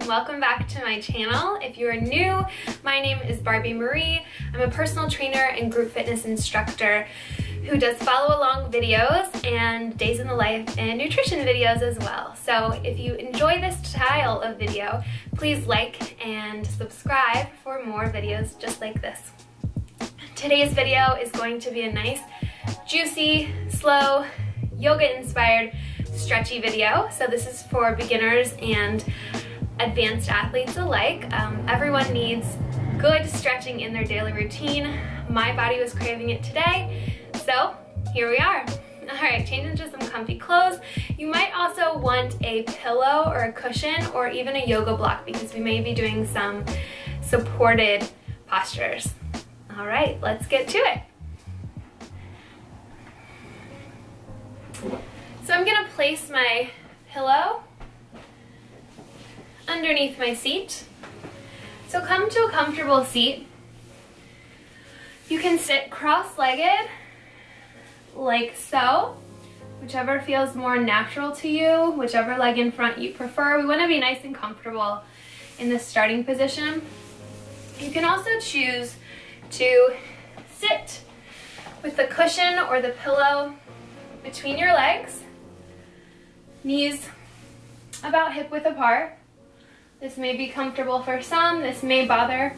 Welcome back to my channel. If you are new, my name is Barbie Marie. I'm a personal trainer and group fitness instructor who does follow along videos and days in the life and nutrition videos as well. So if you enjoy this style of video, please like and subscribe for more videos just like this. Today's video is going to be a nice, juicy, slow, yoga-inspired, stretchy video. So this is for beginners and advanced athletes alike. Everyone needs good stretching in their daily routine. My body was craving it today, so here we are. All right, change into some comfy clothes. You might also want a pillow or a cushion or even a yoga block because we may be doing some supported postures. All right, let's get to it. So I'm gonna place my pillow underneath my seat. So come to a comfortable seat. You can sit cross-legged like so, whichever feels more natural to you, whichever leg in front you prefer. We want to be nice and comfortable in this starting position. You can also choose to sit with the cushion or the pillow between your legs, knees about hip width apart. This may be comfortable for some, this may bother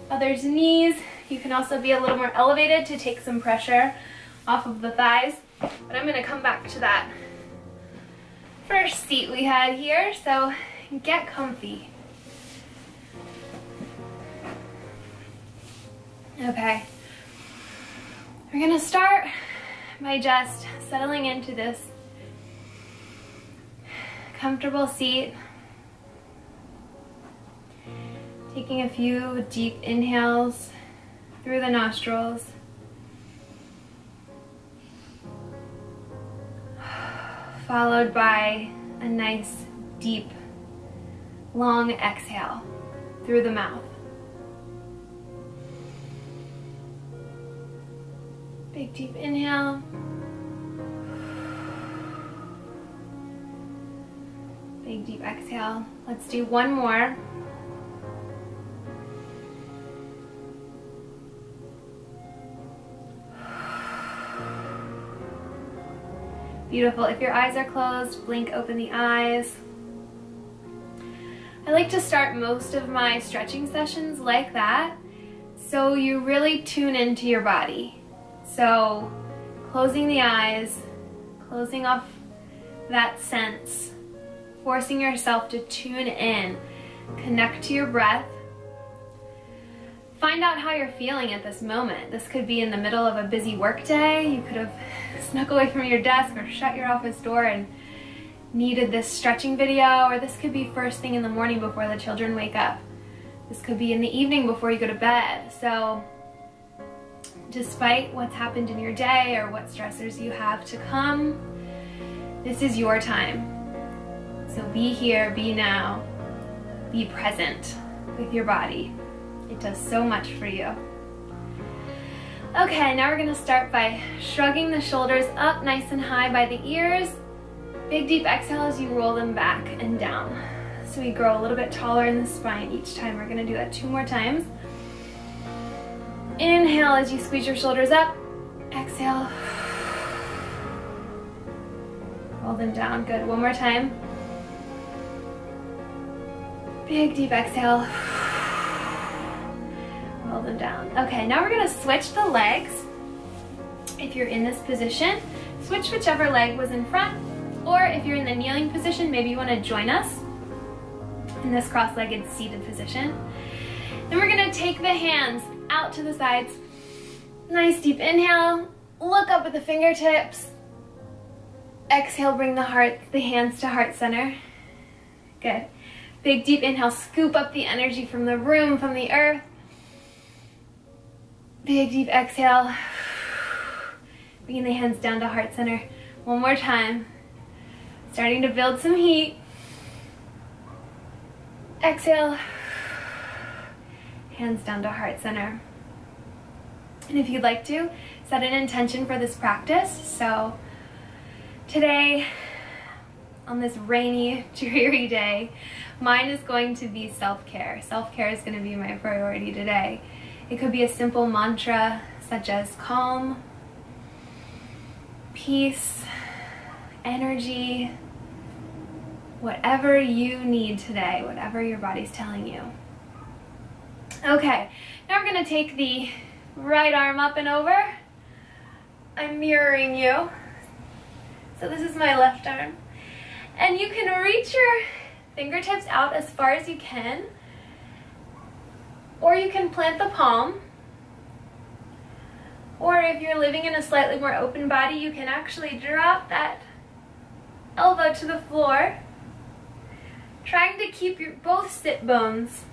others' knees. You can also be a little more elevated to take some pressure off of the thighs, but I'm gonna come back to that first seat we had here, so get comfy. Okay, we're gonna start by just settling into this comfortable seat, taking a few deep inhales through the nostrils, followed by a nice, deep, long exhale through the mouth. Big, deep inhale. Big, deep exhale. Let's do one more. Beautiful. If your eyes are closed, blink open the eyes. I like to start most of my stretching sessions like that, so you really tune into your body. So closing the eyes, closing off that sense, forcing yourself to tune in, connect to your breath. Find out how you're feeling at this moment. This could be in the middle of a busy work day. You could have snuck away from your desk or shut your office door and needed this stretching video, or this could be first thing in the morning before the children wake up. This could be in the evening before you go to bed. So despite what's happened in your day or what stressors you have to come, this is your time. So be here, be now, be present with your body. It does so much for you. Okay, now we're gonna start by shrugging the shoulders up nice and high by the ears. Big deep exhale as you roll them back and down. So we grow a little bit taller in the spine each time. We're gonna do that 2 more times. Inhale as you squeeze your shoulders up. Exhale. Roll them down, good. One more time. Big deep exhale. Roll them down. Okay, now we're gonna switch the legs. If you're in this position, switch whichever leg was in front, or if you're in the kneeling position, maybe you wanna join us in this cross-legged seated position. Then we're gonna take the hands out to the sides. Nice deep inhale, look up at the fingertips. Exhale, bring the hands to heart center. Good. Big deep inhale, scoop up the energy from the room, from the earth. Big deep exhale. Bringing the hands down to heart center. One more time. Starting to build some heat. Exhale. Hands down to heart center. And if you'd like to, set an intention for this practice. So today, on this rainy, dreary day, Mine is going to be self-care. Self-care is going to be my priority today. It could be a simple mantra such as calm, peace, energy, whatever you need today, whatever your body's telling you. Okay, now we're going to take the right arm up and over. I'm mirroring you. So this is my left arm. And you can reach your fingertips out as far as you can, or you can plant the palm, or if you're living in a slightly more open body, you can actually drop that elbow to the floor, trying to keep your both sit bones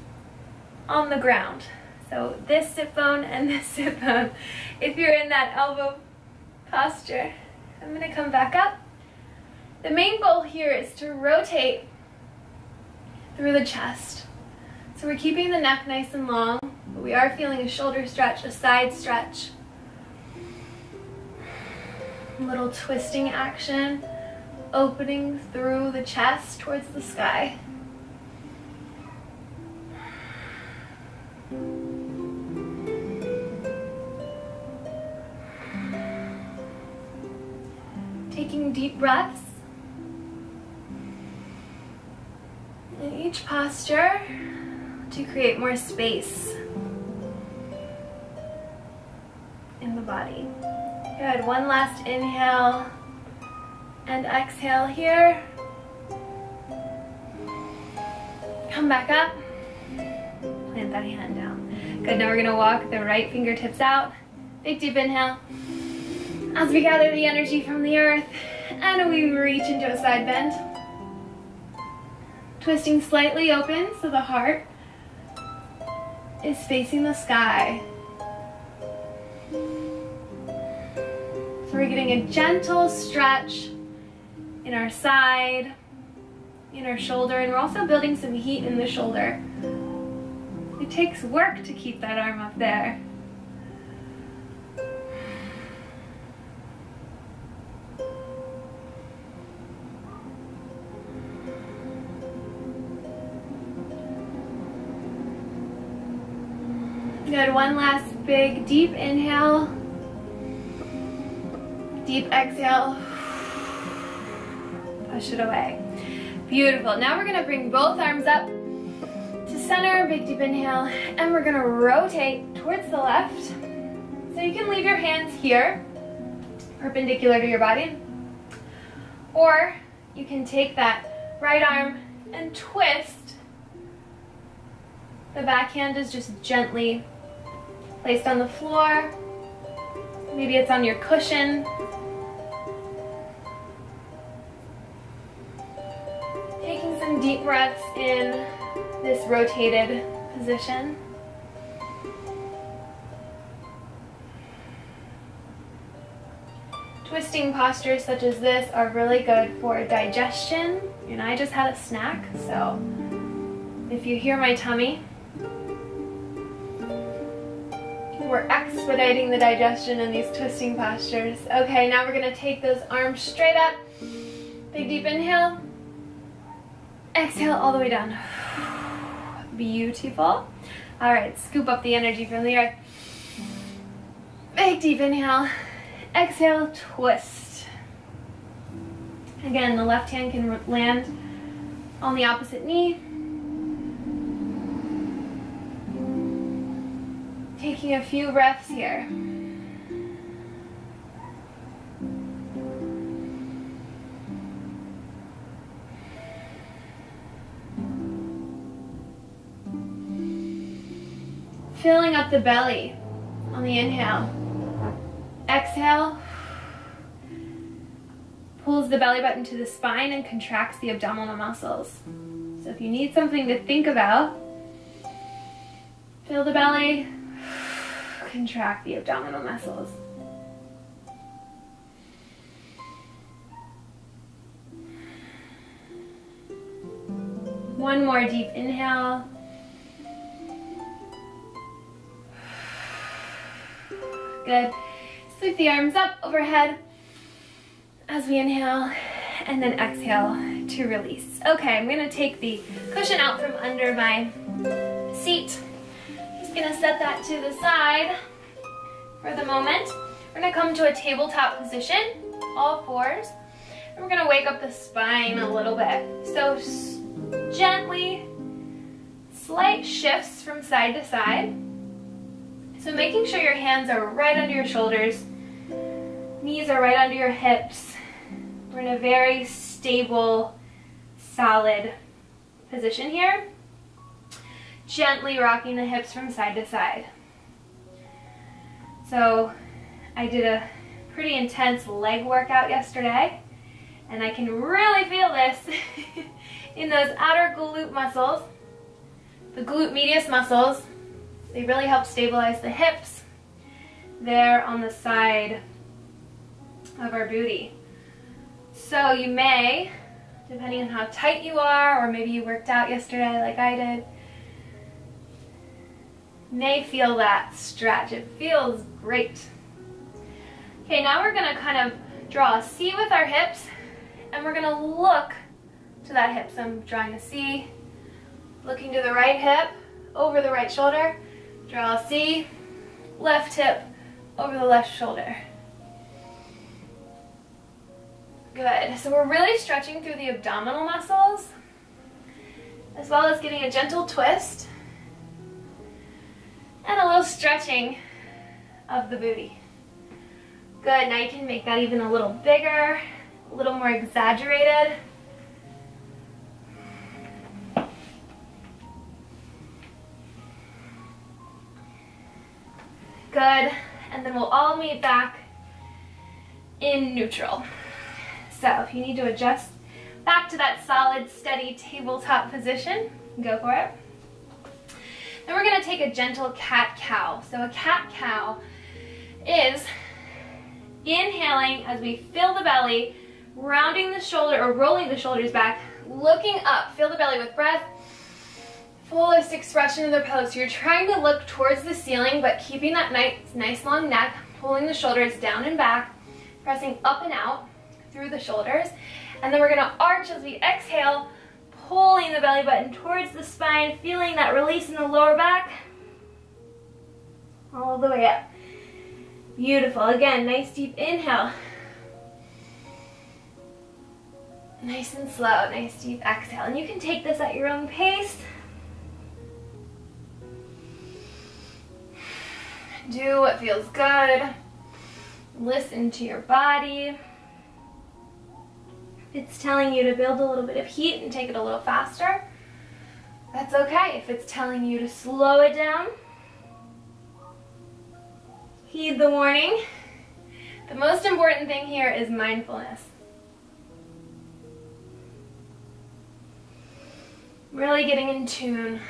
on the ground. So this sit bone and this sit bone. If you're in that elbow posture, I'm going to come back up. The main goal here is to rotate through the chest. So we're keeping the neck nice and long, but we are feeling a shoulder stretch, a side stretch. A little twisting action, opening through the chest towards the sky. Taking deep breaths in each posture to create more space in the body. Good, one last inhale and exhale here. Come back up, plant that hand down. Good, now we're gonna walk the right fingertips out. Big deep inhale. As we gather the energy from the earth and we reach into a side bend. Twisting slightly open so the heart is facing the sky. So we're getting a gentle stretch in our side, in our shoulder, and we're also building some heat in the shoulder. It takes work to keep that arm up there. Good, one last big deep inhale, deep exhale, push it away. Beautiful, now we're gonna bring both arms up to center, big deep inhale, and we're gonna rotate towards the left. So you can leave your hands here, perpendicular to your body, or you can take that right arm and twist. The backhand is just gently placed on the floor. Maybe it's on your cushion. Taking some deep breaths in this rotated position. Twisting postures such as this are really good for digestion. And I just had a snack, so if you hear my tummy, we're expediting the digestion in these twisting postures. Okay, now we're gonna take those arms straight up. Big deep inhale. Exhale all the way down. Beautiful. All right, scoop up the energy from the earth. Big deep inhale. Exhale, twist. Again, the left hand can land on the opposite knee. Taking a few breaths here. Filling up the belly on the inhale. Exhale. Pulls the belly button to the spine and contracts the abdominal muscles. So if you need something to think about, fill the belly. Contract the abdominal muscles. One more deep inhale. Good. Sweep the arms up overhead as we inhale, and then exhale to release. Okay, I'm gonna take the cushion out from under my seat. Just gonna set that to the side for the moment. We're gonna come to a tabletop position, all fours, and we're gonna wake up the spine a little bit. So gently, slight shifts from side to side. So making sure your hands are right under your shoulders, knees are right under your hips. We're in a very stable, solid position here. Gently rocking the hips from side to side. So I did a pretty intense leg workout yesterday, and I can really feel this in those outer glute muscles, the glute medius muscles. They really help stabilize the hips there on the side of our booty. So you may, depending on how tight you are, or maybe you worked out yesterday like I did, may feel that stretch. It feels great. Okay, now we're gonna kind of draw a C with our hips, and we're gonna look to that hip. So I'm drawing a C, looking to the right hip, over the right shoulder, draw a C, left hip, over the left shoulder. Good, so we're really stretching through the abdominal muscles, as well as getting a gentle twist, and a little stretching of the booty. Good, now you can make that even a little bigger, a little more exaggerated. Good, and then we'll all meet back in neutral. So if you need to adjust back to that solid, steady tabletop position, go for it. Then we're gonna take a gentle cat-cow. So a cat-cow is inhaling as we fill the belly, rounding the shoulder or rolling the shoulders back, looking up, fill the belly with breath, fullest expression of the pose. So you're trying to look towards the ceiling, but keeping that nice long neck, pulling the shoulders down and back, pressing up and out through the shoulders. And then we're gonna arch as we exhale, pulling the belly button towards the spine, feeling that release in the lower back, all the way up. Beautiful. Again, nice deep inhale. Nice and slow, nice deep exhale. And you can take this at your own pace. Do what feels good. Listen to your body. If it's telling you to build a little bit of heat and take it a little faster, that's okay. If it's telling you to slow it down, heed the warning. The most important thing here is mindfulness. Really getting in tune,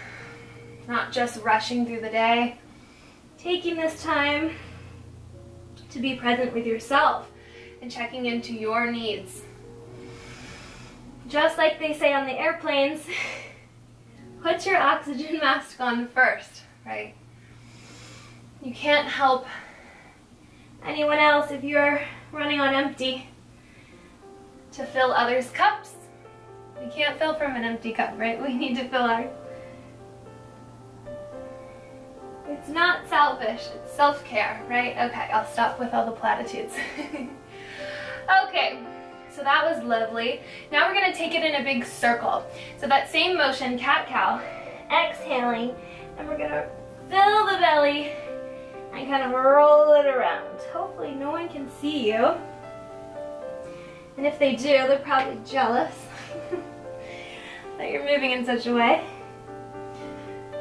not just rushing through the day. Taking this time to be present with yourself and checking into your needs. Just like they say on the airplanes, put your oxygen mask on first, right? You can't help anyone else if you're running on empty to fill others' cups. We can't fill from an empty cup, right? We need to fill our... It's not selfish, it's self-care, right? Okay, I'll stop with all the platitudes. Okay, so that was lovely. Now we're gonna take it in a big circle. So that same motion, cat-cow, exhaling, and we're gonna fill the belly and kind of roll it around. Hopefully no one can see you. And if they do, they're probably jealous that you're moving in such a way.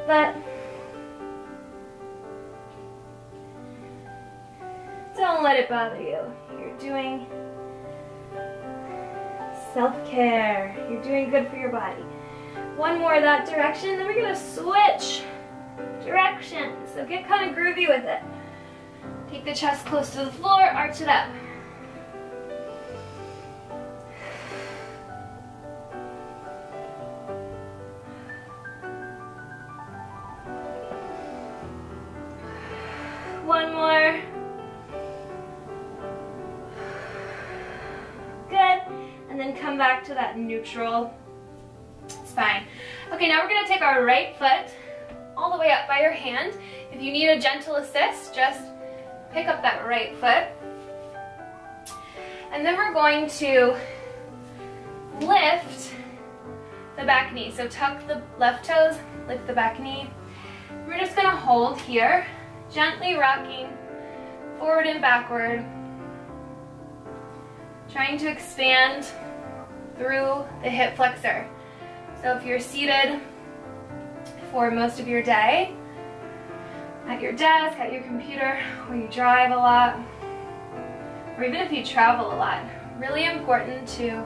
But don't let it bother you. You're doing self-care. You're doing good for your body. One more that direction, then we're gonna switch directions. So get kind of groovy with it. Take the chest close to the floor, arch it up. One more. Good. and then come back to that neutral spine. Okay, now we're gonna take our right foot all the way up by your hand. If you need a gentle assist, just pick up that right foot. And then we're going to lift the back knee. So tuck the left toes, lift the back knee. We're just gonna hold here, gently rocking forward and backward, trying to expand through the hip flexor. So if you're seated for most of your day, at your desk, at your computer, or you drive a lot, or even if you travel a lot, really important to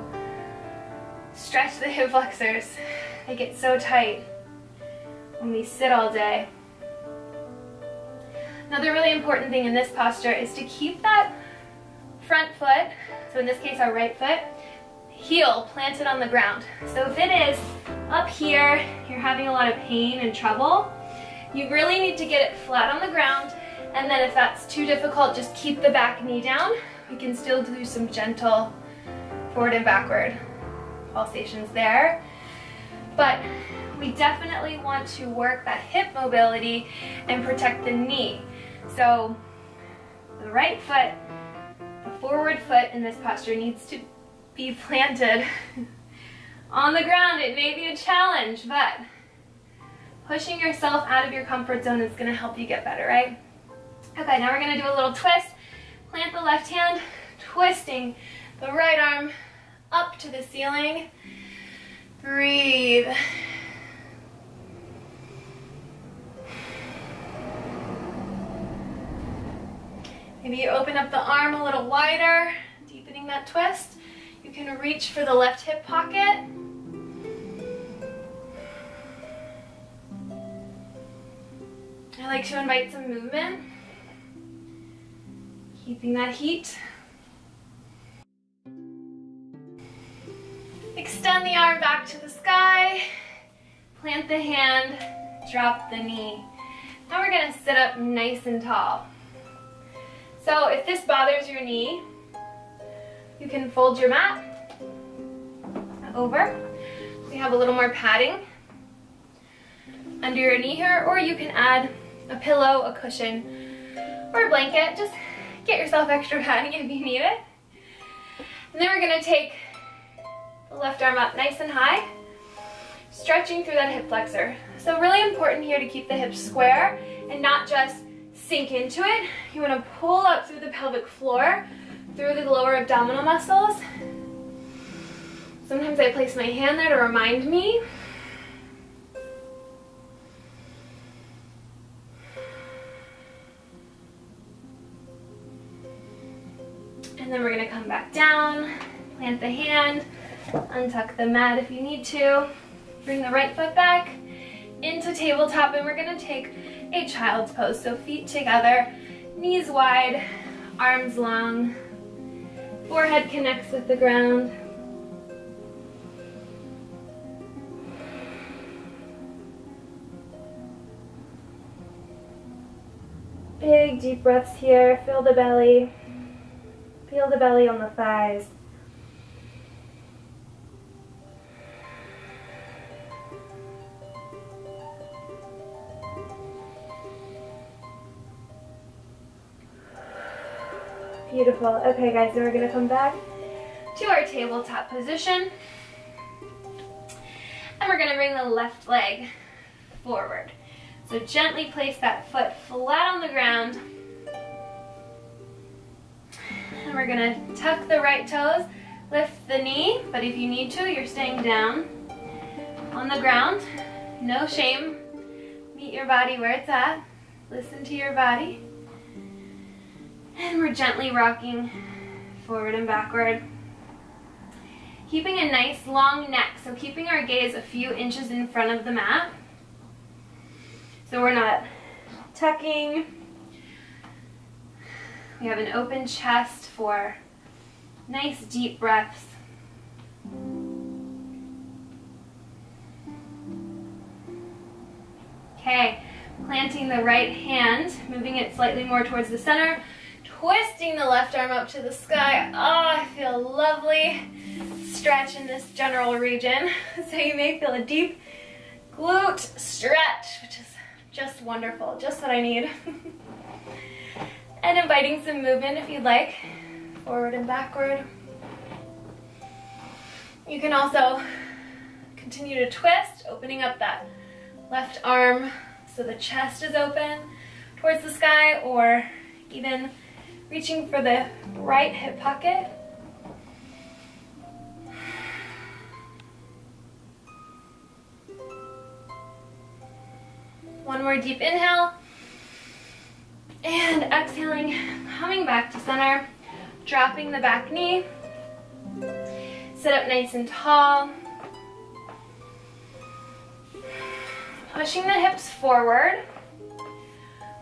stretch the hip flexors. They get so tight when we sit all day. Another really important thing in this posture is to keep that front foot, so in this case our right foot, heel planted on the ground. So if it is up here, you're having a lot of pain and trouble, you really need to get it flat on the ground, and then if that's too difficult, just keep the back knee down. We can still do some gentle forward and backward pulsations there. But we definitely want to work that hip mobility and protect the knee. So the right foot, the forward foot in this posture needs to be planted on the ground. It may be a challenge, but pushing yourself out of your comfort zone is going to help you get better, right? Okay, now we're going to do a little twist. Plant the left hand, twisting the right arm up to the ceiling. Breathe. Maybe you open up the arm a little wider, deepening that twist. You can reach for the left hip pocket. I like to invite some movement, keeping that heat. Extend the arm back to the sky, plant the hand, drop the knee. Now we're going to sit up nice and tall. So if this bothers your knee, you can fold your mat over. We have a little more padding under your knee here, or you can add a pillow, a cushion, or a blanket. Just get yourself extra padding if you need it. And then we're going to take the left arm up nice and high, stretching through that hip flexor. So really important here to keep the hips square and not just sink into it. You want to pull up through the pelvic floor, through the lower abdominal muscles. Sometimes I place my hand there to remind me. And then we're going to come back down, plant the hand, untuck the mat if you need to. Bring the right foot back into tabletop, and we're going to take a child's pose. So feet together, knees wide, arms long, forehead connects with the ground. Big deep breaths here, fill the belly. Feel the belly on the thighs. Beautiful. Okay guys, then we're going to come back to our tabletop position. And we're going to bring the left leg forward. So gently place that foot flat on the ground. And we're going to tuck the right toes, lift the knee, but if you need to, you're staying down on the ground. No shame. Meet your body where it's at. Listen to your body. And we're gently rocking forward and backward. Keeping a nice long neck, so keeping our gaze a few inches in front of the mat. So we're not tucking. We have an open chest for nice deep breaths. Okay, planting the right hand, moving it slightly more towards the center, twisting the left arm up to the sky. Oh, I feel lovely. stretch in this general region. So you may feel a deep glute stretch, which is just wonderful, just what I need. And inviting some movement if you'd like, forward and backward. You can also continue to twist, opening up that left arm so the chest is open towards the sky, or even reaching for the right hip pocket. One more deep inhale. And exhaling, coming back to center, dropping the back knee. Sit up nice and tall. Pushing the hips forward.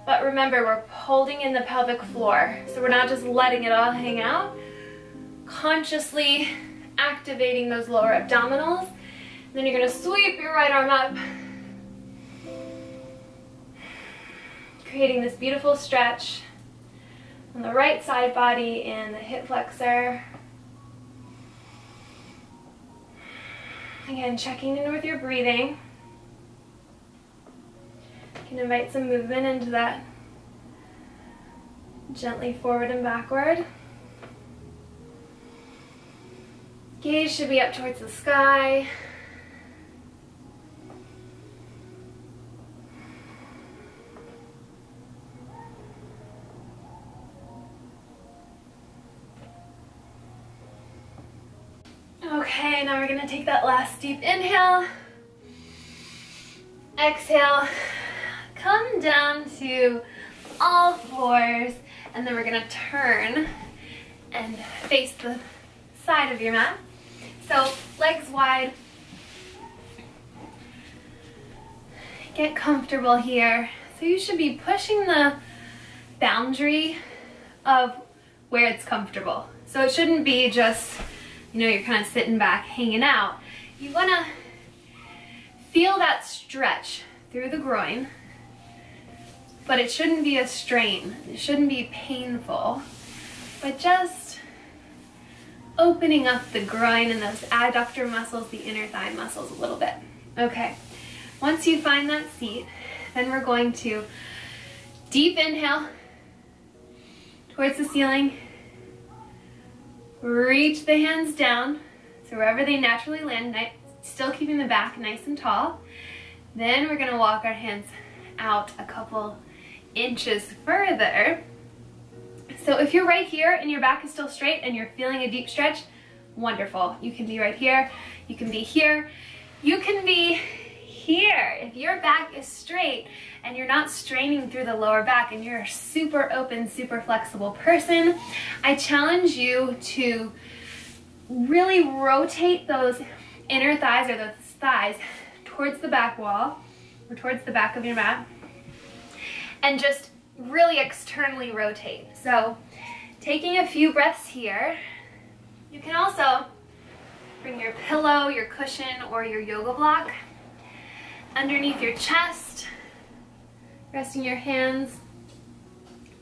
But remember, we're holding in the pelvic floor. So we're not just letting it all hang out. Consciously activating those lower abdominals. And then you're going to sweep your right arm up. Creating this beautiful stretch on the right side body and the hip flexor. Again, checking in with your breathing. You can invite some movement into that. Gently forward and backward. Gaze should be up towards the sky. Okay, now we're going to take that last deep inhale. Exhale. Come down to all fours, and then we're going to turn and face the side of your mat. So legs wide. Get comfortable here. So you should be pushing the boundary of where it's comfortable. So it shouldn't be just, you know, you're kind of sitting back, hanging out. You want to feel that stretch through the groin, but it shouldn't be a strain. It shouldn't be painful, but just opening up the groin and those adductor muscles, the inner thigh muscles a little bit. Okay, once you find that seat, then we're going to deep inhale towards the ceiling. Reach the hands down, so wherever they naturally land, still keeping the back nice and tall. Then we're going to walk our hands out a couple inches further. So if you're right here and your back is still straight and you're feeling a deep stretch, wonderful. You can be right here, you can be here, you can be here. If your back is straight and you're not straining through the lower back and you're a super open, super flexible person, I challenge you to really rotate those inner thighs or those thighs towards the back wall or towards the back of your mat and just really externally rotate. So taking a few breaths here. You can also bring your pillow, your cushion, or your yoga block underneath your chest, resting your hands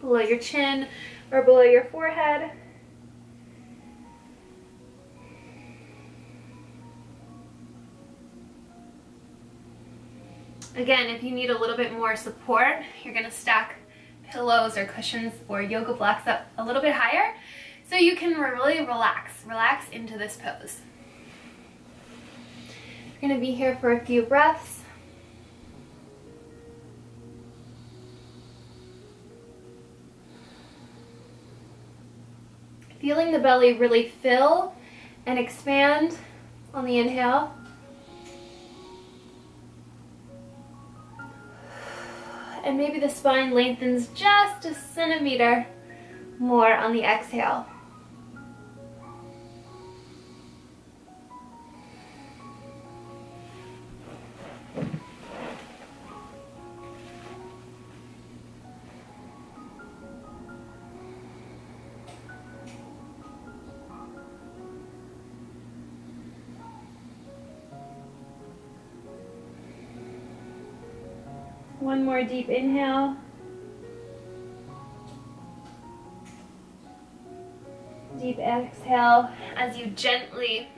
below your chin or below your forehead. Again, if you need a little bit more support, you're going to stack pillows or cushions or yoga blocks up a little bit higher so you can really relax into this pose. You're going to be here for a few breaths. Feeling the belly really fill and expand on the inhale. And maybe the spine lengthens just a centimeter more on the exhale. One more deep inhale. Deep exhale as you gently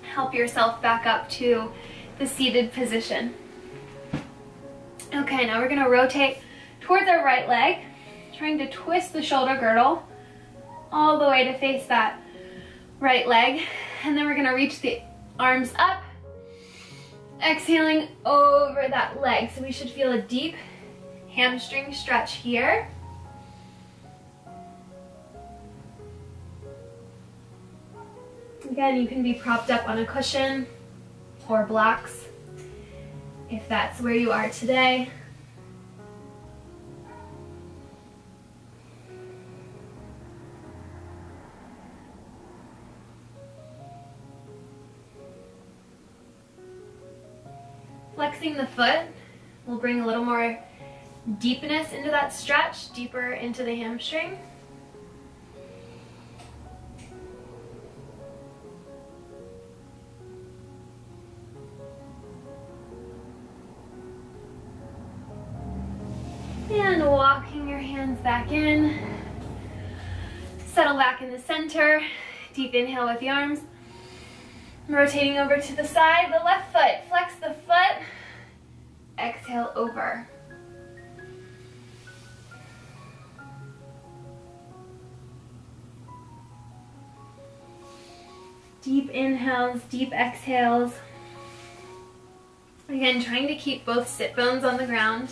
help yourself back up to the seated position. Okay, now we're gonna rotate towards our right leg, trying to twist the shoulder girdle all the way to face that right leg. And then we're gonna reach the arms up, exhaling over that leg. So we should feel a deep hamstring stretch here. Again, you can be propped up on a cushion or blocks if that's where you are today. Flexing the foot will bring a little more deepness into that stretch, deeper into the hamstring. And walking your hands back in. Settle back in the center. Deep inhale with the arms. Rotating over to the side, the left foot. Flex the foot. Exhale over. Deep inhales, deep exhales. Again, trying to keep both sit bones on the ground.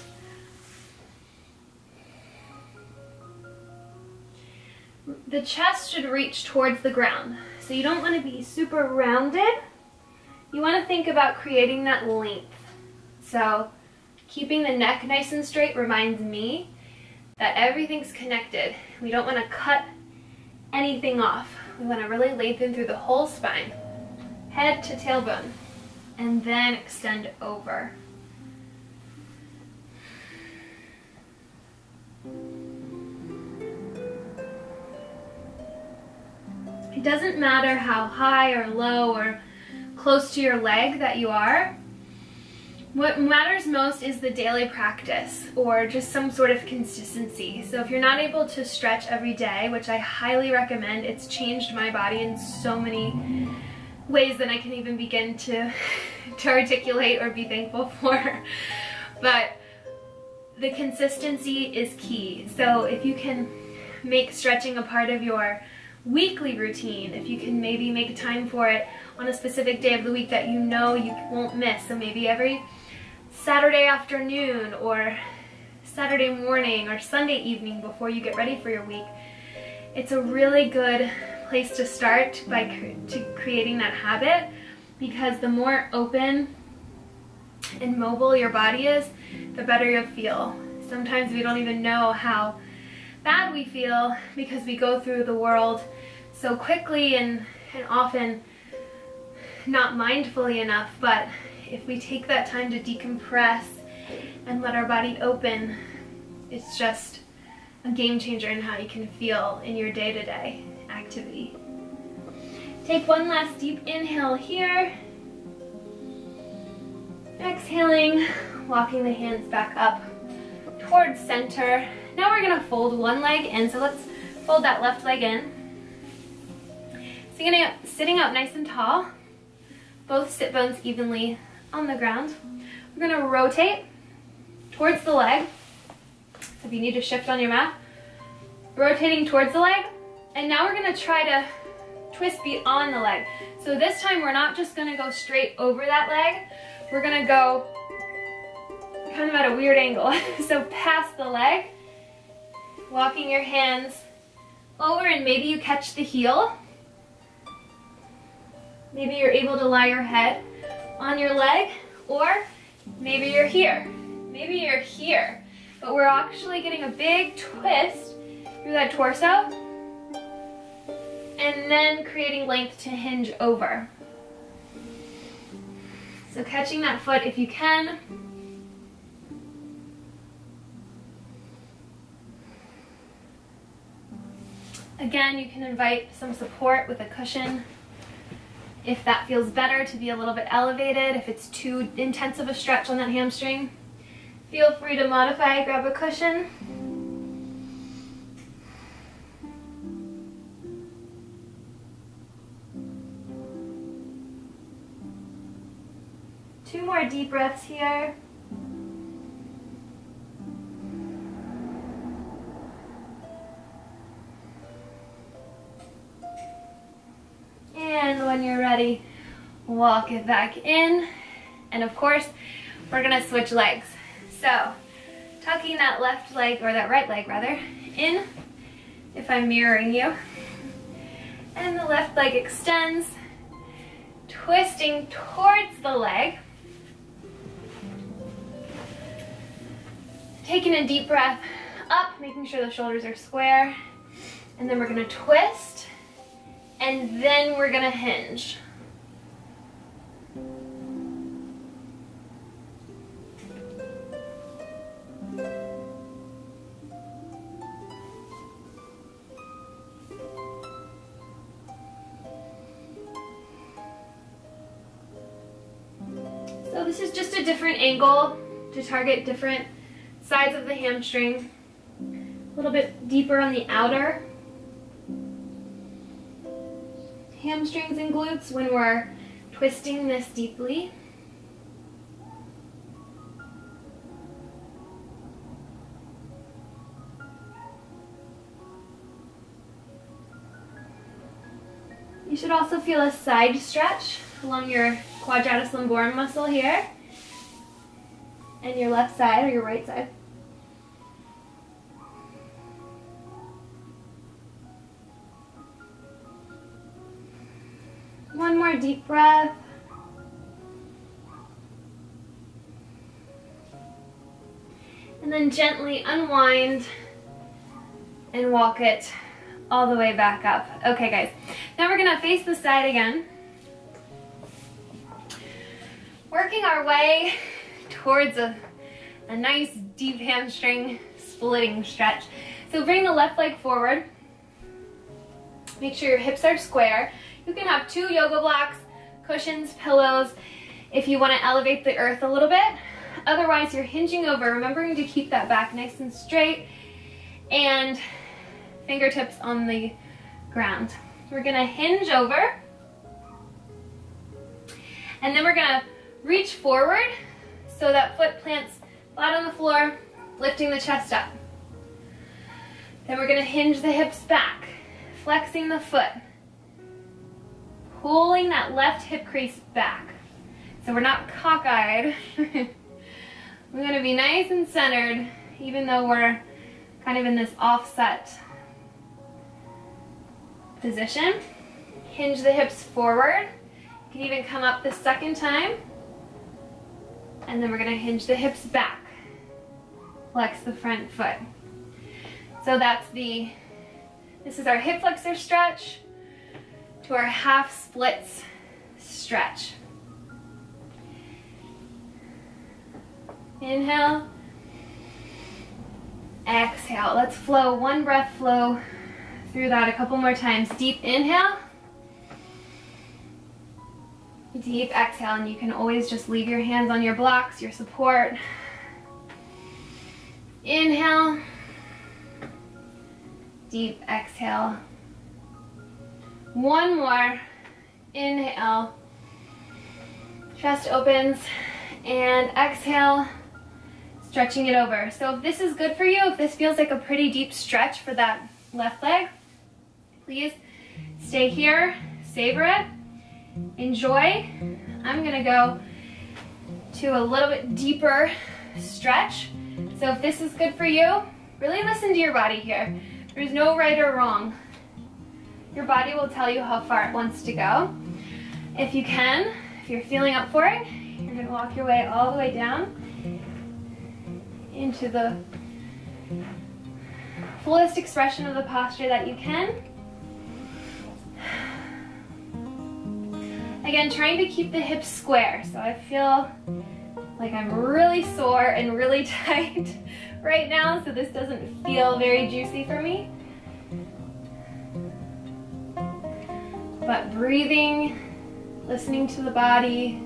The chest should reach towards the ground. So you don't want to be super rounded. You want to think about creating that length. So keeping the neck nice and straight reminds me that everything's connected. We don't want to cut anything off. We want to really lengthen through the whole spine, head to tailbone, and then extend over. It doesn't matter how high or low or close to your leg that you are. What matters most is the daily practice or just some sort of consistency. So if you're not able to stretch every day, which I highly recommend, it's changed my body in so many ways that I can even begin to articulate or be thankful for. But the consistency is key. So if you can make stretching a part of your weekly routine, if you can maybe make time for it on a specific day of the week that you know you won't miss, so maybe every Saturday afternoon or Saturday morning or Sunday evening before you get ready for your week, it's a really good place to start by creating that habit, because the more open and mobile your body is, the better you'll feel. Sometimes we don't even know how bad we feel because we go through the world so quickly and often not mindfully enough. But if we take that time to decompress and let our body open, it's just a game changer in how you can feel in your day-to-day activity. Take one last deep inhale here. Exhaling, walking the hands back up towards center. Now we're gonna fold one leg in, so let's fold that left leg in. So you're gonna get sitting up nice and tall, both sit bones evenly on the ground. We're gonna rotate towards the leg. So if you need to shift on your mat, rotating towards the leg. And now we're gonna try to twist beyond the leg. So this time we're not just gonna go straight over that leg, we're gonna go kind of at a weird angle. So past the leg, walking your hands over, and maybe you catch the heel. Maybe you're able to lie your head on your leg, or maybe you're here. Maybe you're here. But we're actually getting a big twist through that torso, and then creating length to hinge over. So catching that foot if you can. Again, you can invite some support with a cushion if that feels better, to be a little bit elevated. If it's too intense of a stretch on that hamstring, feel free to modify, grab a cushion. 2 more deep breaths here. And when you're ready, walk it back in. And of course, we're gonna switch legs. So, tucking that left leg, or that right leg rather, in, if I'm mirroring you. And the left leg extends, twisting towards the leg. Taking a deep breath up, making sure the shoulders are square. And then we're gonna twist, and then we're gonna hinge. So this is just a different angle to target different sides of the hamstring. A little bit deeper on the outer hamstrings and glutes when we're twisting this deeply. You should also feel a side stretch along your quadratus lumborum muscle here, and your left side or your right side. One more deep breath. And then gently unwind and walk it all the way back up. Okay guys, now we're gonna face the side again. Working our way towards a nice deep hamstring splitting stretch. So bring the left leg forward. Make sure your hips are square. You can have 2 yoga blocks, cushions, pillows, if you want to elevate the earth a little bit. Otherwise, you're hinging over, remembering to keep that back nice and straight, and fingertips on the ground. We're gonna hinge over, and then we're gonna reach forward so that foot plants flat on the floor, lifting the chest up. Then we're gonna hinge the hips back, flexing the foot, pulling that left hip crease back. So we're not cockeyed. We're gonna be nice and centered, even though we're kind of in this offset position. Hinge the hips forward. You can even come up the second time. And then we're gonna hinge the hips back. Flex the front foot. So this is our hip flexor stretch to our half splits stretch. Inhale. Exhale. Let's flow, one breath flow through that a couple more times. Deep inhale. Deep exhale, and you can always just leave your hands on your blocks, your support. Inhale. Deep exhale. One more. Inhale. Chest opens, and exhale, stretching it over. So if this is good for you, if this feels like a pretty deep stretch for that left leg, please stay here, savor it, enjoy. I'm gonna go to a little bit deeper stretch. So if this is good for you, really listen to your body here. There's no right or wrong. Your body will tell you how far it wants to go. If you can, if you're feeling up for it, you're gonna walk your way all the way down into the fullest expression of the posture that you can. Again, trying to keep the hips square. So I feel like I'm really sore and really tight right now, so this doesn't feel very juicy for me. But breathing, listening to the body.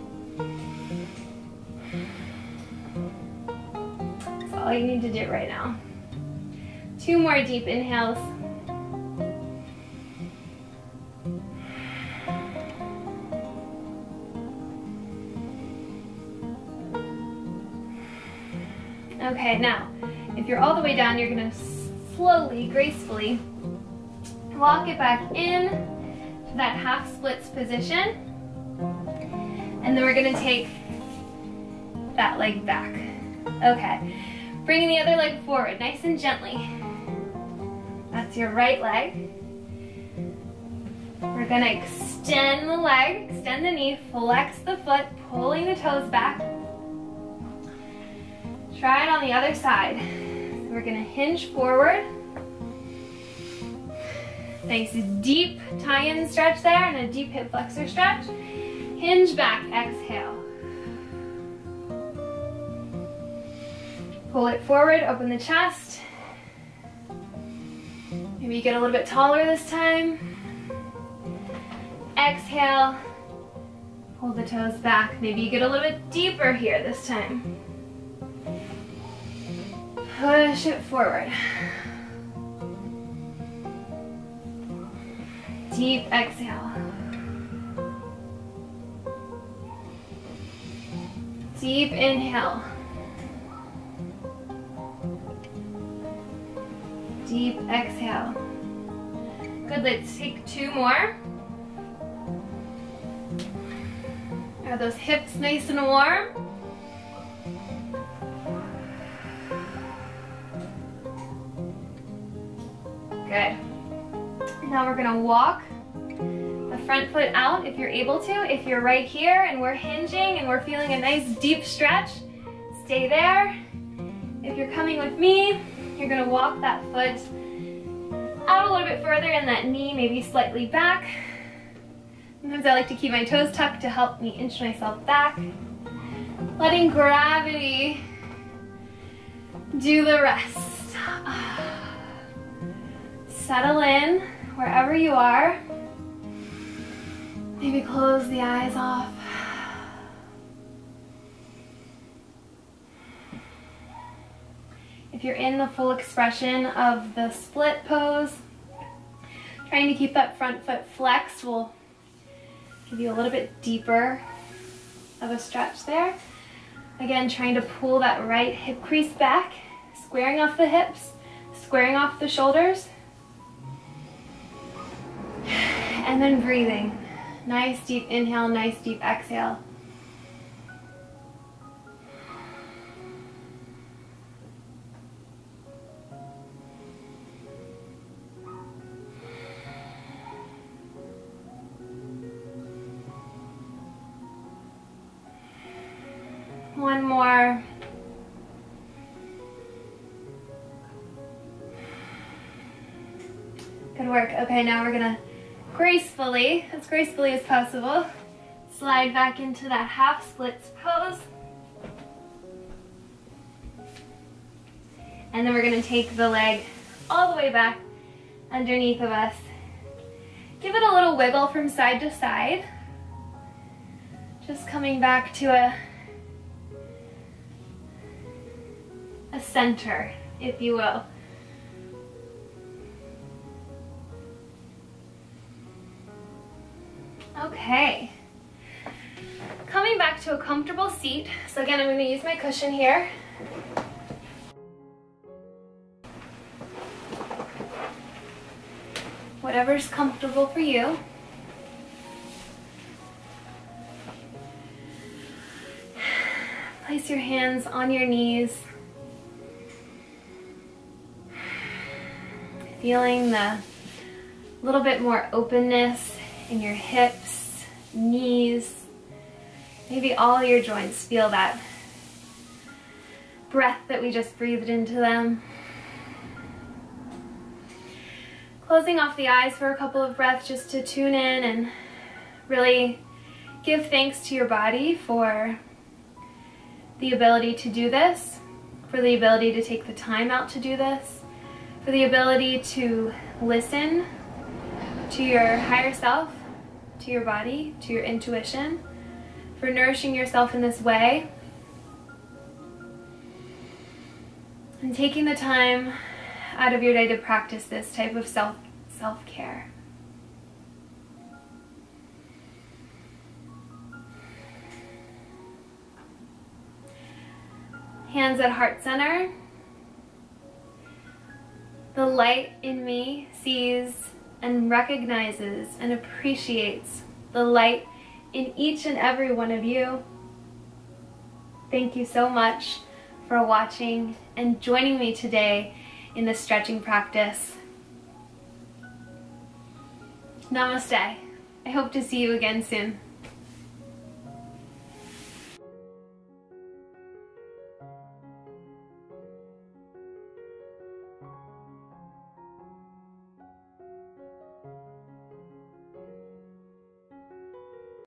That's all you need to do right now. 2 more deep inhales. Okay, now, if you're all the way down, you're gonna slowly, gracefully walk it back in to that half splits position. And then we're gonna take that leg back. Okay, bringing the other leg forward, nice and gently. That's your right leg. We're gonna extend the leg, extend the knee, flex the foot, pulling the toes back. Try it on the other side. So we're gonna hinge forward. Nice deep tie-in stretch there and a deep hip flexor stretch. Hinge back, exhale. Pull it forward, open the chest. Maybe you get a little bit taller this time. Exhale, pull the toes back. Maybe you get a little bit deeper here this time. Push it forward. Deep exhale. Deep inhale. Deep exhale. Good, let's take 2 more. Are those hips nice and warm? Good. Now we're gonna walk the front foot out if you're able to. If you're right here and we're hinging and we're feeling a nice deep stretch, stay there. If you're coming with me, you're gonna walk that foot out a little bit further and that knee maybe slightly back. Sometimes I like to keep my toes tucked to help me inch myself back. Letting gravity do the rest. Settle in wherever you are. Maybe close the eyes off. If you're in the full expression of the split pose, trying to keep that front foot flexed will give you a little bit deeper of a stretch there. Again, trying to pull that right hip crease back, squaring off the hips, squaring off the shoulders. And then breathing. Nice deep inhale, nice deep exhale. One more. Good work. Okay, now we're gonna gracefully, as gracefully as possible, slide back into that half splits pose. And then we're gonna take the leg all the way back underneath of us. Give it a little wiggle from side to side. Just coming back to a center, if you will. Okay. Coming back to a comfortable seat. So again, I'm going to use my cushion here. Whatever's comfortable for you. Place your hands on your knees. Feeling the little bit more openness in your hips, knees, maybe all your joints. Feel that breath that we just breathed into them. Closing off the eyes for a couple of breaths just to tune in and really give thanks to your body for the ability to do this, for the ability to take the time out to do this, for the ability to listen to your higher self, to your body, to your intuition, for nourishing yourself in this way, and taking the time out of your day to practice this type of self-care. Hands at heart center. The light in me sees and recognizes and appreciates the light in each and every one of you. Thank you so much for watching and joining me today in this stretching practice. Namaste. I hope to see you again soon.